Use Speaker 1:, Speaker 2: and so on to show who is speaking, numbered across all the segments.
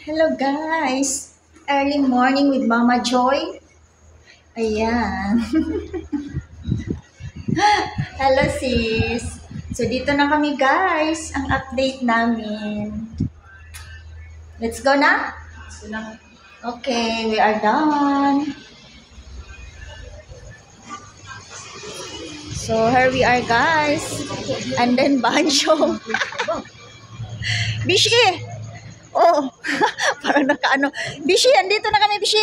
Speaker 1: Hello guys! Early morning with Mama Joy. Ayan. Hello sis! So dito na kami guys. Ang update namin. Let's go na? Okay, we are done. So here we are guys. And then Banjo. Bishi! Oh, parang nakaano. Bishi, andito na kami, Bishi.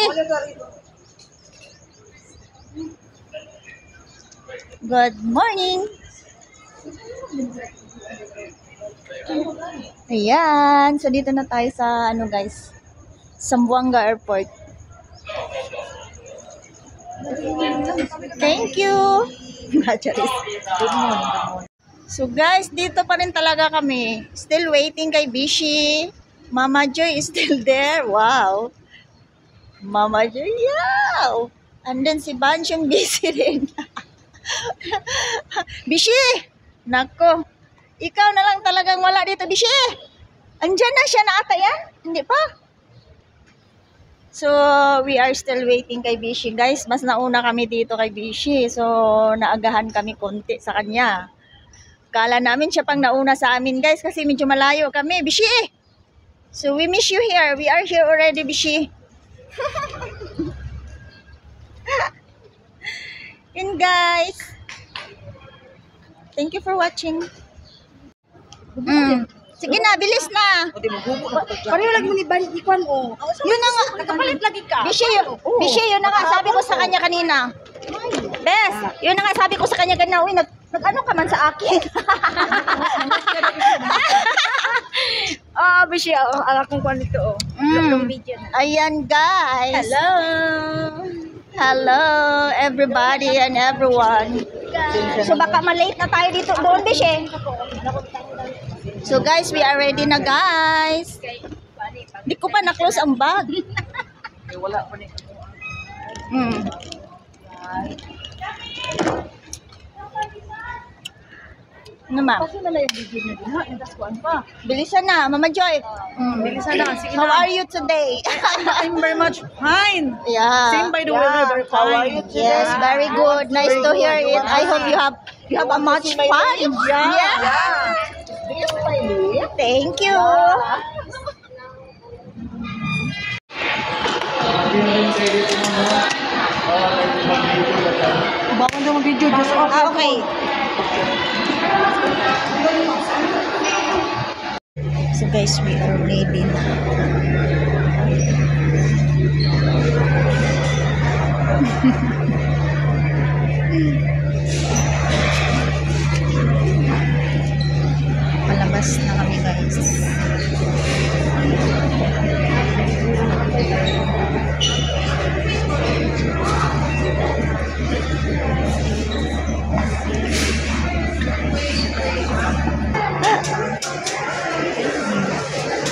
Speaker 1: Good morning. Ayan. So, dito na tayo sa, guys, Zamboanga Airport. Thank you. Good morning. So, guys, dito pa rin talaga kami. Still waiting kay Bishi. Mama Joy is still there. Wow. Mama Joy, yeah. And then si Bansyong busy rin. Bishi! Nako. Ikaw na lang talagang wala dito, Bishi. Andyan na siya na ata yan? Hindi pa? So, we are still waiting kay Bishi. Guys, mas nauna kami dito kay Bishi. So, naagahan kami konti sa kanya. Kala namin siya pang nauna sa amin, guys, kasi medyo malayo kami. Bishi! So, we miss you here. We are here already, Bishi. Yun, guys. Thank you for watching. Sige na, bilis na.
Speaker 2: Pareho lagi mo ni Ban Ikwan o.
Speaker 1: Yun na nga.
Speaker 2: Nakapalit lagi ka.
Speaker 1: Bishi, yun na nga sabi ko sa kanya kanina. Bes, yun na nga sabi ko sa kanya kanina. Uy, nag-ano ka man sa akin.
Speaker 2: Bishi, alam kong kwan ito o.
Speaker 1: Ayan, guys.
Speaker 2: Hello.
Speaker 1: Hello, everybody and everyone. So, baka malate na tayo dito doon, Bishi. So, guys, we are ready na, guys. Hindi ko pa na-close ang bag.
Speaker 2: Wala pa ni.
Speaker 1: Ano, ma'am?
Speaker 2: Kasi na lang yung video na din ha. Yung kuan pa.
Speaker 1: Bilisan na, Mama Joy.
Speaker 2: Bilisan na. Sige
Speaker 1: How
Speaker 2: na.
Speaker 1: are you today?
Speaker 2: I'm very much fine.
Speaker 1: Yeah.
Speaker 2: Same by the way, very
Speaker 1: How are
Speaker 2: fine.
Speaker 1: you today? Yes, very good. Nice to hear it. I hope you have a much fun. Yeah. Thank you.
Speaker 2: Bakit naman video? Just off.
Speaker 1: Okay. So guys, we are ready na. Palabas na kami, guys.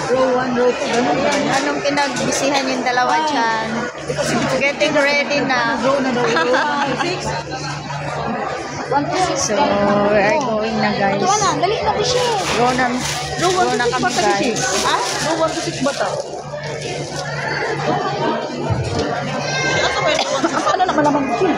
Speaker 2: Row 1, row 2. Ganun ba?
Speaker 1: Anong pinagbisihan yung dalawa dyan? Getting ready na.
Speaker 2: Row na daw. Row 6.
Speaker 1: So, we are going na, guys.
Speaker 2: Dali na siya.
Speaker 1: Go na kami, guys.
Speaker 2: Ha? Row 1 to 6 ba ito? Ano naman naman siya?